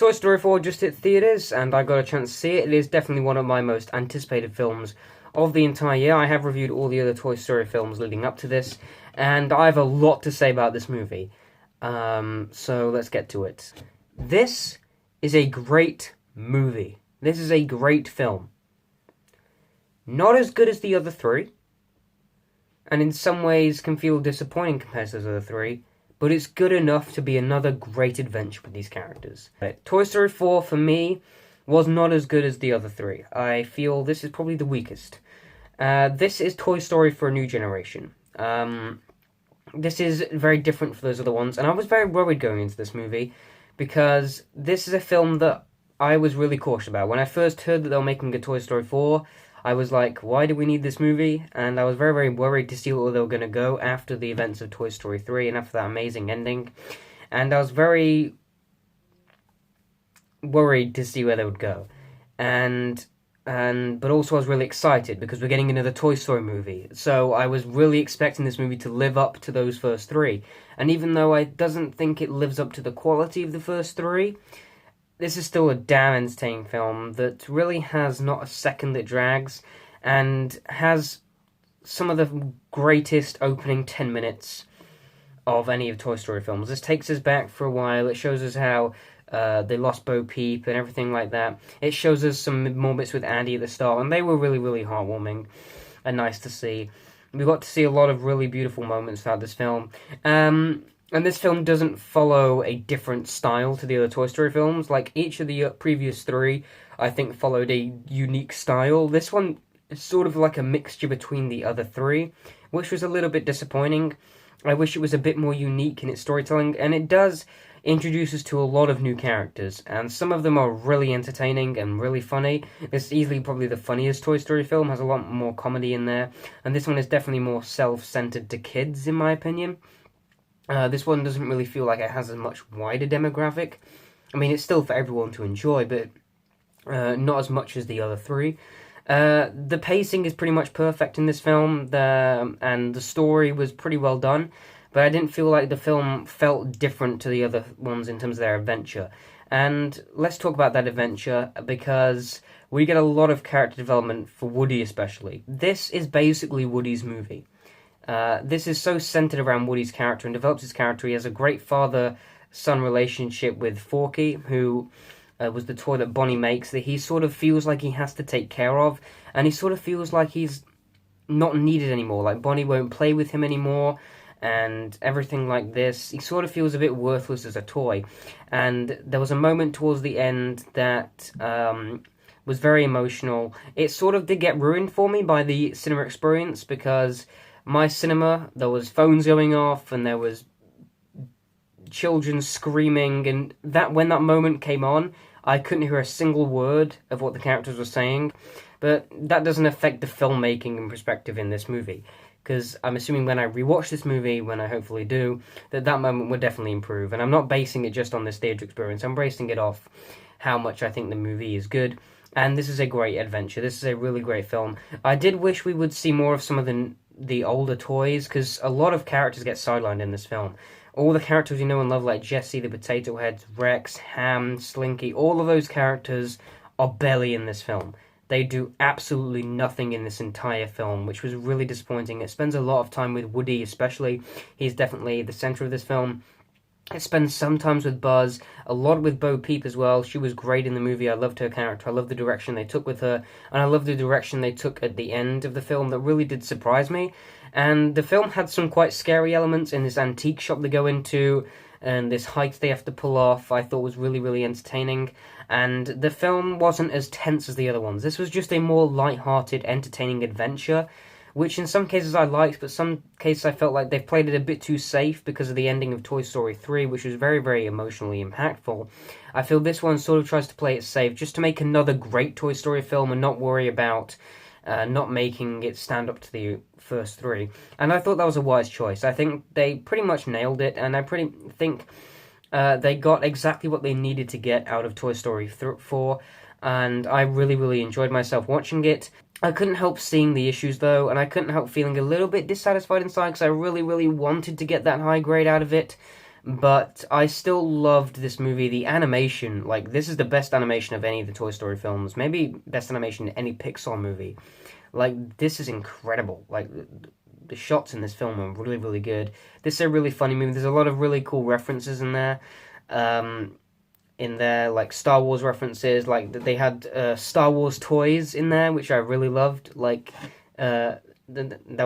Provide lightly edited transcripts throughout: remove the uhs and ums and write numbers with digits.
Toy Story 4 just hit theatres, and I got a chance to see it. It is definitely one of my most anticipated films of the entire year. I have reviewed all the other Toy Story films leading up to this, and I have a lot to say about this movie. So let's get to it. This is a great movie. This is a great film. Not as good as the other three, and in some ways can feel disappointing compared to the other three, but it's good enough to be another great adventure with these characters. Toy Story 4, for me, was not as good as the other three. I feel this is probably the weakest. This is Toy Story for a new generation. This is very different for those other ones, and I was very worried going into this movie, because this is a film that I was really cautious about. When I first heard that they were making a Toy Story 4, I was like, why do we need this movie? And I was very, very worried to see where they were going to go after the events of Toy Story 3 and after that amazing ending. And I was very worried to see where they would go. But also I was really excited because we're getting another Toy Story movie. So I was really expecting this movie to live up to those first three. And even though I doesn't think it lives up to the quality of the first three, this is still a damn entertaining film that really has not a second that drags, and has some of the greatest opening 10 minutes of any of Toy Story films. This takes us back for a while. It shows us how they lost Bo Peep and everything like that. It shows us some more bits with Andy at the start, and they were really, really heartwarming and nice to see. We got to see a lot of really beautiful moments throughout this film. And this film doesn't follow a different style to the other Toy Story films. Like, each of the previous three, I think, followed a unique style. This one is sort of like a mixture between the other three, which was a little bit disappointing. I wish it was a bit more unique in its storytelling, and it does introduce us to a lot of new characters, and some of them are really entertaining and really funny. This is easily probably the funniest Toy Story film, has a lot more comedy in there, and this one is definitely more self-centered to kids, in my opinion. This one doesn't really feel like it has a much wider demographic. I mean, it's still for everyone to enjoy, but not as much as the other three. The pacing is pretty much perfect in this film, and the story was pretty well done, but I didn't feel like the film felt different to the other ones in terms of their adventure. And let's talk about that adventure, because we get a lot of character development for Woody especially. This is basically Woody's movie. This is so centered around Woody's character and develops his character. He has a great father-son relationship with Forky, who was the toy that Bonnie makes, that he sort of feels like he has to take care of, and he sort of feels like he's not needed anymore, like Bonnie won't play with him anymore, and everything like this. He sort of feels a bit worthless as a toy. And there was a moment towards the end that was very emotional. It sort of did get ruined for me by the cinema experience, because my cinema, there was phones going off, and there was children screaming, and that when that moment came on, I couldn't hear a single word of what the characters were saying. But that doesn't affect the filmmaking and perspective in this movie, because I'm assuming when I rewatch this movie, when I hopefully do, that moment would definitely improve. And I'm not basing it just on this theatre experience, I'm basing it off how much I think the movie is good. And this is a great adventure. This is a really great film. I did wish we would see more of some of the older toys, because a lot of characters get sidelined in this film. All the characters you know and love, like Jessie, the Potato Head, Rex, Ham, Slinky, all of those characters are barely in this film. They do absolutely nothing in this entire film, which was really disappointing. It spends a lot of time with Woody especially. He's definitely the centre of this film. It spends some time with Buzz, a lot with Bo Peep as well. She was great in the movie. I loved her character. I loved the direction they took with her. And I loved the direction they took at the end of the film. That really did surprise me. And the film had some quite scary elements in this antique shop they go into, and this hike they have to pull off. I thought was really, really entertaining. And the film wasn't as tense as the other ones. This was just a more light-hearted, entertaining adventure, which in some cases I liked, but some cases I felt like they played it a bit too safe because of the ending of Toy Story 3, which was very, very emotionally impactful. I feel this one sort of tries to play it safe, just to make another great Toy Story film and not worry about not making it stand up to the first three. And I thought that was a wise choice. I think they pretty much nailed it, and I think they got exactly what they needed to get out of Toy Story 4, and I really, really enjoyed myself watching it. I couldn't help seeing the issues, though, and I couldn't help feeling a little bit dissatisfied inside, because I really, really wanted to get that high grade out of it. but I still loved this movie. The animation, like, this is the best animation of any of the Toy Story films. Maybe best animation in any Pixar movie. Like, this is incredible. Like, the shots in this film are really, really good. This is a really funny movie. There's a lot of really cool references in there. Like Star Wars references. Like, they had Star Wars toys in there, which I really loved. Like, that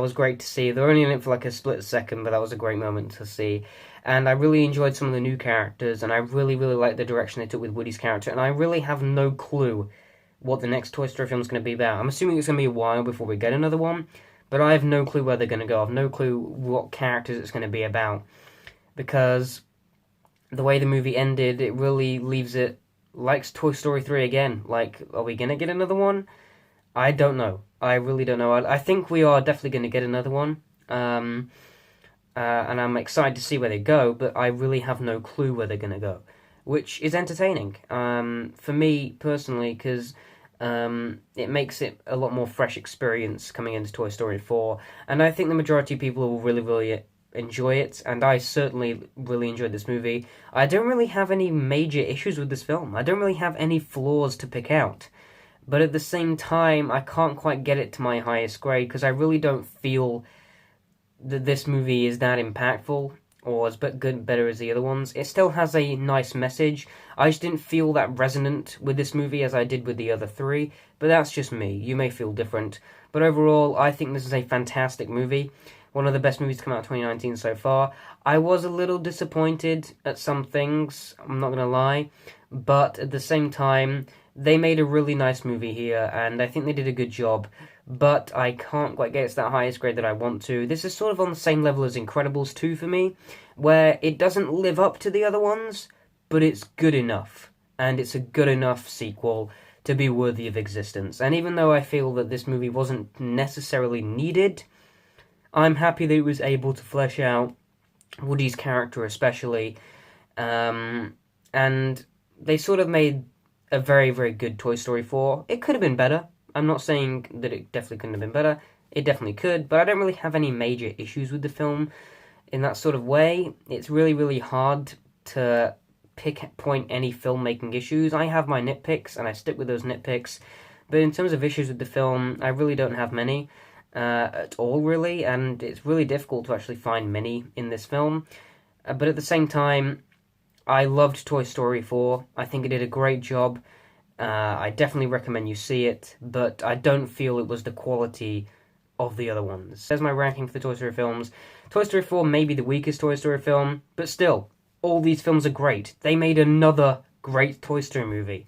was great to see. They're only in it for like a split second, but that was a great moment to see. And I really enjoyed some of the new characters, and I really, really liked the direction they took with Woody's character. And I really have no clue what the next Toy Story film is going to be about. I'm assuming it's going to be a while before we get another one, but I have no clue where they're going to go. I have no clue what characters it's going to be about, because the way the movie ended, it really leaves it like Toy Story 3 again. Like, are we going to get another one? I don't know. I really don't know. I think we are definitely going to get another one. And I'm excited to see where they go, but I really have no clue where they're going to go, which is entertaining for me personally, because it makes it a lot more fresh experience coming into Toy Story 4, and I think the majority of people will really, really enjoy it, and I certainly really enjoyed this movie. I don't really have any major issues with this film. I don't really have any flaws to pick out, but at the same time, I can't quite get it to my highest grade, because I really don't feel that this movie is that impactful or as better as the other ones. It still has a nice message. I just didn't feel that resonant with this movie as I did with the other three, but that's just me. You may feel different. But overall, I think this is a fantastic movie. One of the best movies to come out of 2019 so far. I was a little disappointed at some things, I'm not going to lie, but at the same time, they made a really nice movie here, and I think they did a good job, but I can't quite get it to that highest grade that I want to. This is sort of on the same level as Incredibles 2 for me, where it doesn't live up to the other ones, but it's good enough, and it's a good enough sequel to be worthy of existence. And even though I feel that this movie wasn't necessarily needed, I'm happy that it was able to flesh out Woody's character especially, and they sort of made a very, very good Toy Story 4. It could have been better. I'm not saying that it definitely couldn't have been better. It definitely could, but I don't really have any major issues with the film in that sort of way. It's really, really hard to point any filmmaking issues. I have my nitpicks, and I stick with those nitpicks, but in terms of issues with the film, I really don't have many at all, really, and it's really difficult to actually find many in this film. But at the same time, I loved Toy Story 4. I think it did a great job. I definitely recommend you see it, but I don't feel it was the quality of the other ones. There's my ranking for the Toy Story films. Toy Story 4 may be the weakest Toy Story film, but still, all these films are great. They made another great Toy Story movie.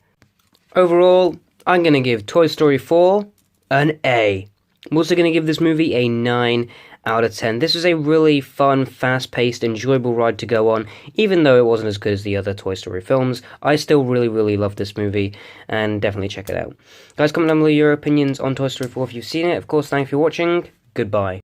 Overall, I'm going to give Toy Story 4 an A. I'm also going to give this movie a 9 out of 10. This was a really fun, fast-paced, enjoyable ride to go on. Even though it wasn't as good as the other Toy Story films, I still really, really love this movie, and definitely check it out. Guys, comment down below your opinions on Toy Story 4 if you've seen it. Of course, thanks for watching. Goodbye.